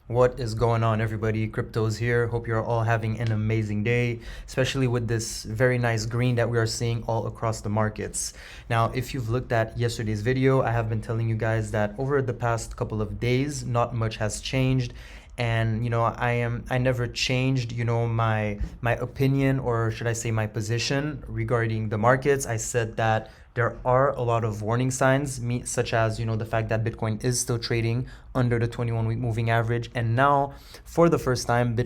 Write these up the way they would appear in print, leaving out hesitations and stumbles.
What is going on, everybody? Crypto's here. Hope you're all having an amazing day, especially with this very nice green that we are seeing all across the markets. Now, if you've looked at yesterday's video, I have been telling you guys that over the past couple of days, not much has changed. And I never changed my opinion, or should I say my position regarding the markets. I said that there are a lot of warning signs, such as the fact that Bitcoin is still trading under the 21-week moving average. And now, for the first time,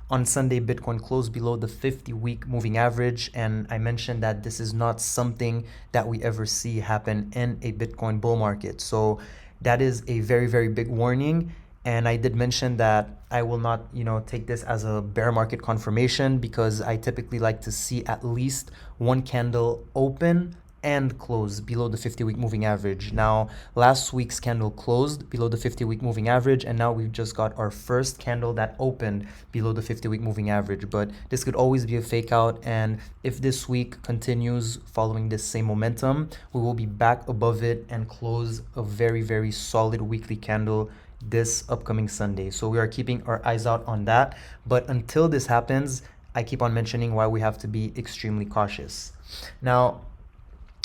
on Sunday, Bitcoin closed below the 50-week moving average. And I mentioned that this is not something that we ever see happen in a Bitcoin bull market. So that is a very, very big warning. And I did mention that I will not, take this as a bear market confirmation, because I typically like to see at least one candle open and close below the 50-week moving average. Now, last week's candle closed below the 50-week moving average, and now we've just got our first candle that opened below the 50-week moving average. But this could always be a fake out, and if this week continues following this same momentum, we will be back above it and close a very, very solid weekly candle this upcoming Sunday. So we are keeping our eyes out on that. But until this happens, I keep on mentioning why we have to be extremely cautious. Now,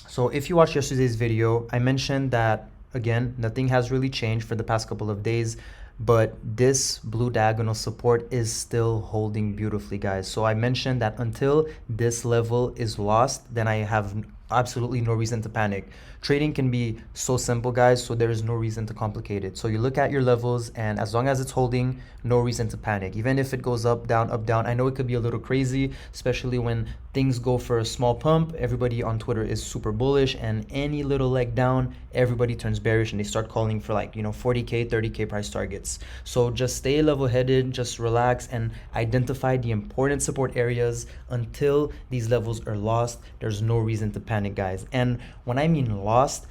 so if you watched yesterday's video, I mentioned that, again, nothing has really changed for the past couple of days, but this blue diagonal support is still holding beautifully, guys. So I mentioned that until this level is lost, then I have absolutely no reason to panic. Trading can be so simple, guys, so there is no reason to complicate it. So you look at your levels, and as long as it's holding, no reason to panic. Even if it goes up, down, up, down. I know it could be a little crazy, especially when things go for a small pump. Everybody on Twitter is super bullish, and any little leg down, everybody turns bearish and they start calling for 40K, 30K price targets. So just stay level-headed, just relax, and identify the important support areas. Until these levels are lost, there's no reason to panic, guys. And when I mean lost,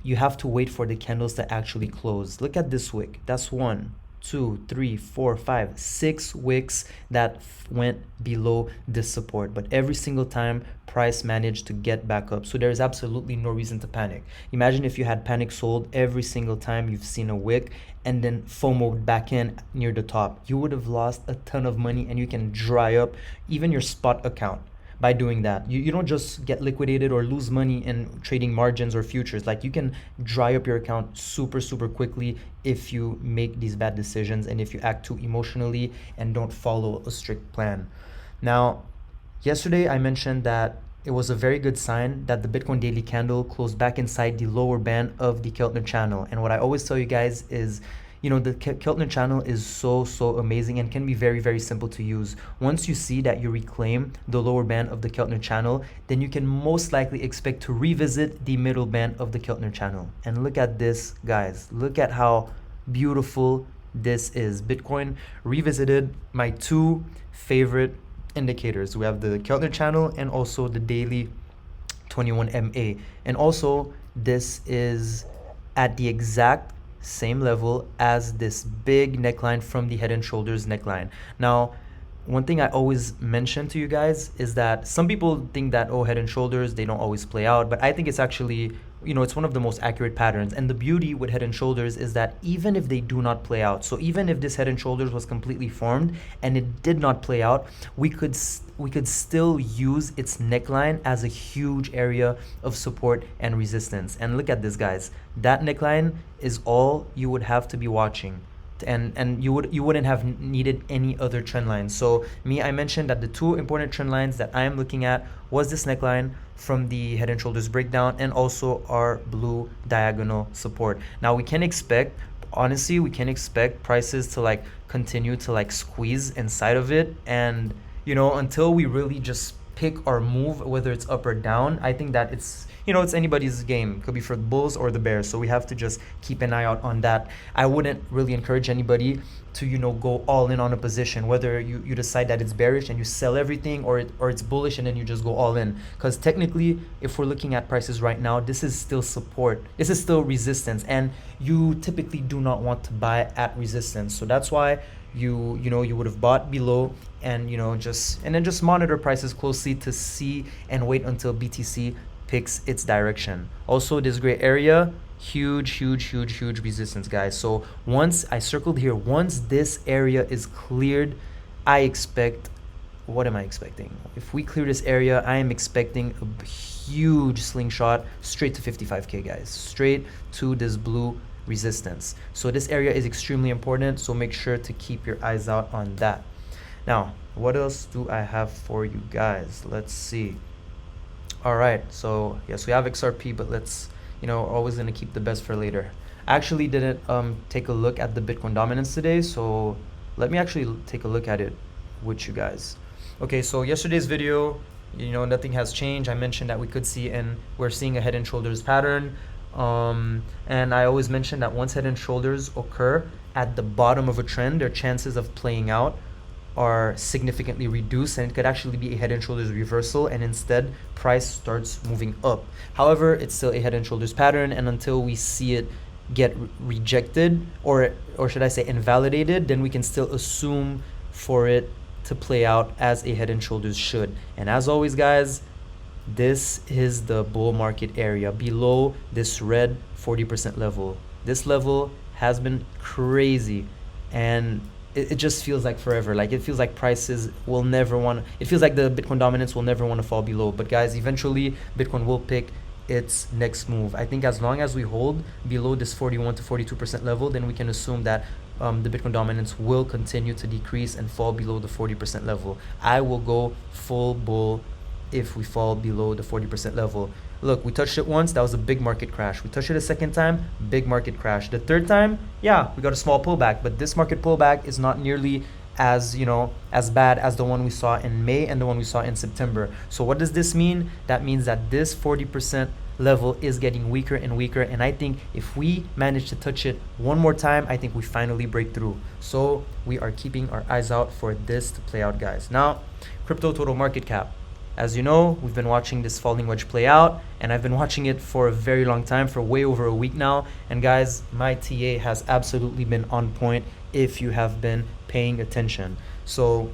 you have to wait for the candles to actually close. Look at this wick. That's 1, 2, 3, 4, 5, 6 wicks that went below this support, but every single time price managed to get back up. So there is absolutely no reason to panic. Imagine if you had panic sold every single time you've seen a wick and then FOMO'd back in near the top. You would have lost a ton of money, and you can dry up even your spot account by doing that. You don't just get liquidated or lose money in trading margins or futures. You can dry up your account super quickly if you make these bad decisions and if you act too emotionally and don't follow a strict plan. Now, yesterday I mentioned that it was a very good sign that the Bitcoin daily candle closed back inside the lower band of the Keltner channel. And what I always tell you guys is, the Keltner channel is so amazing and can be very, very simple to use. Once you see that you reclaim the lower band of the Keltner channel, then you can most likely expect to revisit the middle band of the Keltner channel. And look at this, guys. Look at how beautiful this is. Bitcoin revisited my two favorite indicators. We have the Keltner channel and also the daily 21MA. And also, this is at the exact same level as this big neckline from the Head and Shoulders neckline. Now, one thing I always mention to you guys is that some people think that, Head and Shoulders, they don't always play out, but I think it's actually, it's one of the most accurate patterns. And the beauty with Head and Shoulders is that even if they do not play out, so even if this Head and Shoulders was completely formed and it did not play out, we could still use its neckline as a huge area of support and resistance. And look at this, guys. That neckline is all you would have to be watching. And you wouldn't have needed any other trend lines. So I mentioned that the two important trend lines that I am looking at was this neckline from the Head and Shoulders breakdown and also our blue diagonal support. Now we can expect prices to continue to squeeze inside of it, and until we really just pick our move, whether it's up or down, I think that it's anybody's game. It could be for the bulls or the bears, so we have to just keep an eye out on that. I wouldn't really encourage anybody to go all in on a position, whether you decide that it's bearish and you sell everything, or it's bullish and then you just go all in, because technically, if we're looking at prices right now, this is still support, this is still resistance, and you typically do not want to buy at resistance. So that's why you would have bought below, and just monitor prices closely to see and wait until BTC picks its direction. Also, this gray area huge resistance, guys. So once I circled here, once this area is cleared, I expect, what am I expecting? If we clear this area, I am expecting a huge slingshot straight to 55K, guys, straight to this blue resistance. So this area is extremely important, so make sure to keep your eyes out on that. Now, what else do I have for you guys? Let's see. All right, so yes, we have XRP, but let's, always gonna keep the best for later. I actually didn't take a look at the Bitcoin dominance today, so let me actually take a look at it with you guys. Okay, so yesterday's video, nothing has changed. I mentioned that we could see, and we're seeing a head and shoulders pattern. And I always mention that once head and shoulders occur at the bottom of a trend, their chances of playing out are significantly reduced, and it could actually be a head and shoulders reversal, and instead price starts moving up. However, it's still a head and shoulders pattern, and until we see it get rejected, or should I say invalidated, then we can still assume for it to play out as a head and shoulders should. And as always, guys, this is the bull market area below this red 40% level. This level has been crazy, and it just feels like forever. Like, it feels like prices will never want to, it feels like the Bitcoin dominance will never want to fall below. But guys, eventually Bitcoin will pick its next move. I think as long as we hold below this 41 to 42% level, then we can assume that the Bitcoin dominance will continue to decrease and fall below the 40% level. I will go full bull if we fall below the 40% level. Look, we touched it once, that was a big market crash. We touched it a second time, big market crash. The third time, yeah, we got a small pullback, but this market pullback is not nearly as, as bad as the one we saw in May and the one we saw in September. So what does this mean? That means that this 40% level is getting weaker and weaker, and I think if we manage to touch it one more time, I think we finally break through. So we are keeping our eyes out for this to play out, guys. Now, crypto total market cap. As you know, we've been watching this falling wedge play out, and I've been watching it for a very long time, for way over a week now. And guys, my TA has absolutely been on point if you have been paying attention. So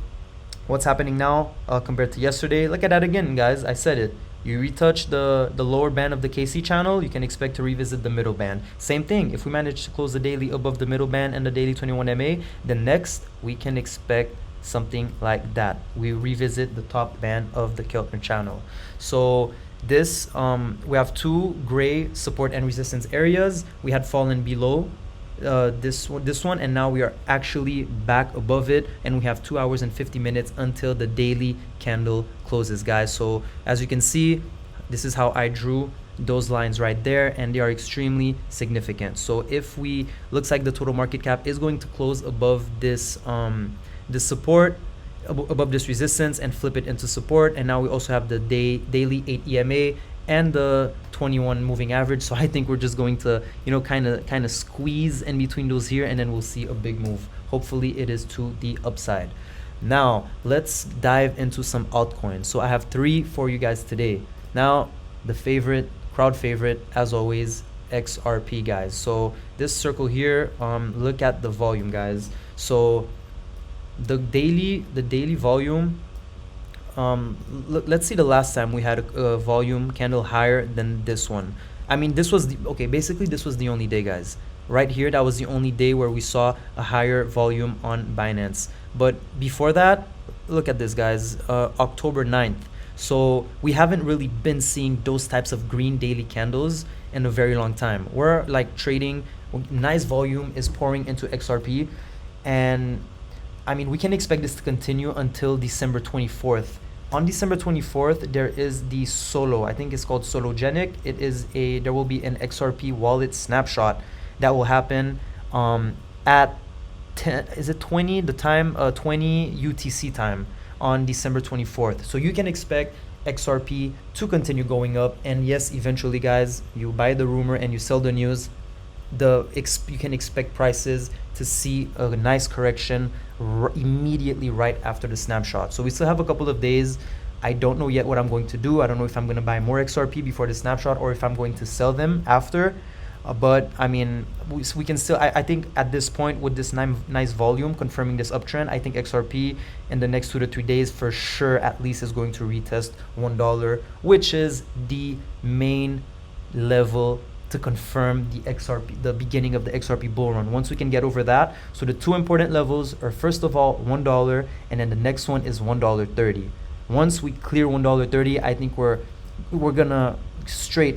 what's happening now compared to yesterday? Look at that again, guys. I said it. You retouch the lower band of the KC channel, you can expect to revisit the middle band. Same thing, if we manage to close the daily above the middle band and the daily 21 MA, then next we can expect something like that. We revisit the top band of the Keltner channel. So this, we have two gray support and resistance areas. We had fallen below this one, and now we are actually back above it, and we have 2 hours and 50 minutes until the daily candle closes, guys. So as you can see, this is how I drew those lines right there, and they are extremely significant. So if we, looks like the total market cap is going to close above this this support, above this resistance, and flip it into support. And now we also have the daily 8 EMA and the 21 moving average. So I think we're just going to, kind of squeeze in between those here, and then we'll see a big move. Hopefully it is to the upside. Now let's dive into some altcoins. So I have 3 for you guys today. Now the favorite, crowd favorite, as always, XRP, guys. So this circle here, look at the volume, guys. So the daily volume, let's see the last time we had a volume candle higher than this one. I mean, this was basically this was the only day, guys. Right here, that was the only day where we saw a higher volume on Binance. But before that, look at this, guys, October 9th. So we haven't really been seeing those types of green daily candles in a very long time. We're like trading, nice volume is pouring into XRP, and I mean, we can expect this to continue until December 24th. On December 24th, there is the Solo. I think it's called Sologenic. There will be an XRP wallet snapshot that will happen at 20 UTC time on December 24th. So you can expect XRP to continue going up. And yes, eventually, guys, you buy the rumor and you sell the news. You can expect prices to see a nice correction immediately right after the snapshot. So we still have a couple of days. I don't know yet what I'm going to do. I don't know if I'm going to buy more XRP before the snapshot or if I'm going to sell them after. But I mean, we can still, I think at this point with this nice volume confirming this uptrend, I think XRP in the next 2 to 3 days for sure at least is going to retest $1, which is the main level to confirm the XRP, the beginning of the XRP bull run. Once we can get over that, so the two important levels are, first of all, $1, and then the next one is $1.30. Once we clear $1.30, I think we're gonna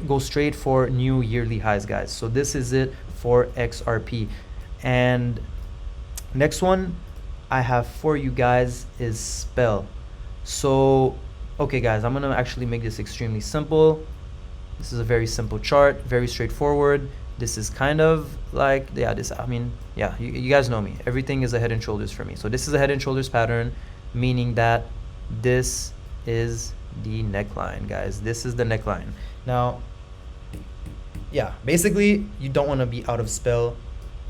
go straight for new yearly highs, guys. So this is it for XRP. And next one I have for you guys is SPEL. So okay guys, I'm gonna actually make this extremely simple. This is a very simple chart, very straightforward. This is kind of like, yeah, this, I mean, yeah, you guys know me. Everything is a head and shoulders for me. So this is a head and shoulders pattern, meaning that this is the neckline, guys. This is the neckline. Now, yeah, basically, you don't want to be out of SPEL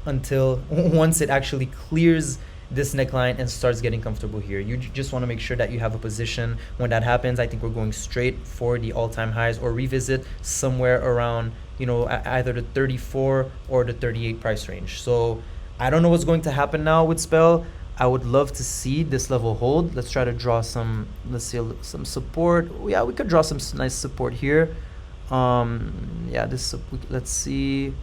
until once it actually clears this neckline and starts getting comfortable here. You just want to make sure that you have a position when that happens. I think we're going straight for the all-time highs, or revisit somewhere around, you know, either the 34 or the 38 price range. So I don't know what's going to happen now with SPEL. I would love to see this level hold. Let's try to draw some, let's see, some support. Yeah, we could draw some nice support here. Yeah, this, let's see.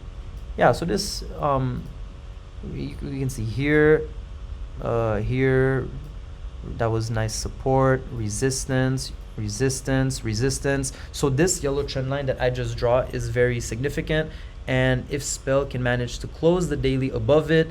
Yeah, so this, you can see here, here, that was nice support, resistance, resistance, resistance. So this yellow trend line that I just draw is very significant, and if SPEL can manage to close the daily above it,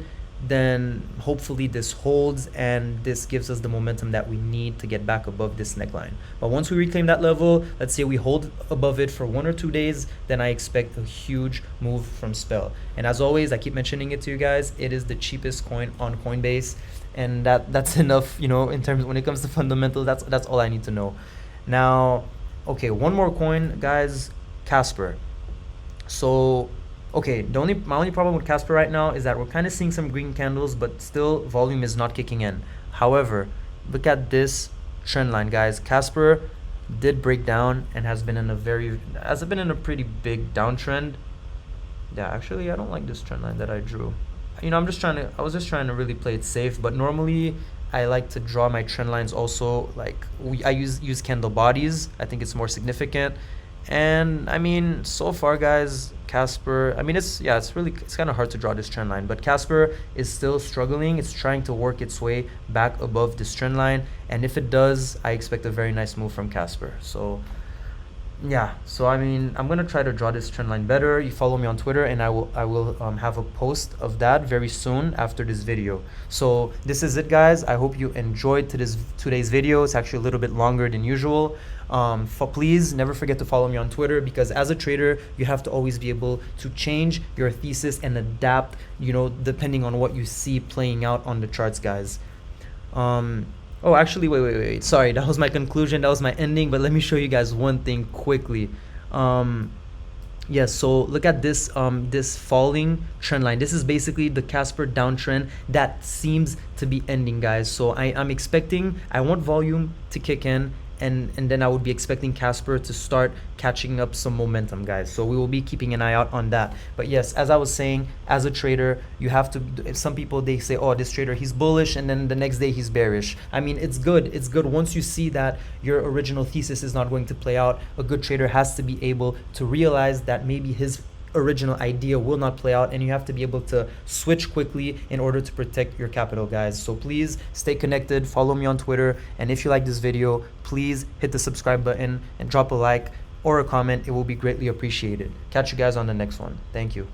then hopefully this holds and this gives us the momentum that we need to get back above this neckline. But once we reclaim that level, let's say we hold above it for 1 or 2 days, then I expect a huge move from SPEL. And as always, I keep mentioning it to you guys, it is the cheapest coin on Coinbase, and that's enough, you know, in terms, when it comes to fundamentals, that's all I need to know. Now, okay, one more coin, guys, Casper. So okay, my only problem with Casper right now is that we're kind of seeing some green candles, but still volume is not kicking in. However, look at this trend line, guys. Casper did break down and has been in a pretty big downtrend. Yeah, actually, I don't like this trend line that I drew. You know, I was just trying to really play it safe, but normally I like to draw my trend lines also, like I use candle bodies. I think it's more significant. And I mean, so far, guys, Casper, I mean, it's kind of hard to draw this trend line, but Casper is still struggling. It's trying to work its way back above this trend line, and if it does, I expect a very nice move from Casper. So yeah, so I mean, I'm gonna try to draw this trend line better. You follow me on Twitter, and I will have a post of that very soon after this video. So this is it, guys. I hope you enjoyed today's video. It's actually a little bit longer than usual. Please never forget to follow me on Twitter, because as a trader, you have to always be able to change your thesis and adapt, you know, depending on what you see playing out on the charts, guys. Oh, actually, wait. Sorry, that was my conclusion. That was my ending. But let me show you guys one thing quickly. Yeah, so look at this this falling trend line. This is basically the Casper downtrend that seems to be ending, guys. So I'm expecting, I want volume to kick in, and then I would be expecting Casper to start catching up some momentum, guys. So we will be keeping an eye out on that. But yes, as I was saying, as a trader, you have to, some people, they say, oh, this trader, he's bullish, and then the next day he's bearish. I mean, it's good once you see that your original thesis is not going to play out. A good trader has to be able to realize that maybe his original idea will not play out, and you have to be able to switch quickly in order to protect your capital, guys. So please stay connected, follow me on Twitter, and if you like this video, please hit the subscribe button and drop a like or a comment. It will be greatly appreciated. Catch you guys on the next one. Thank you.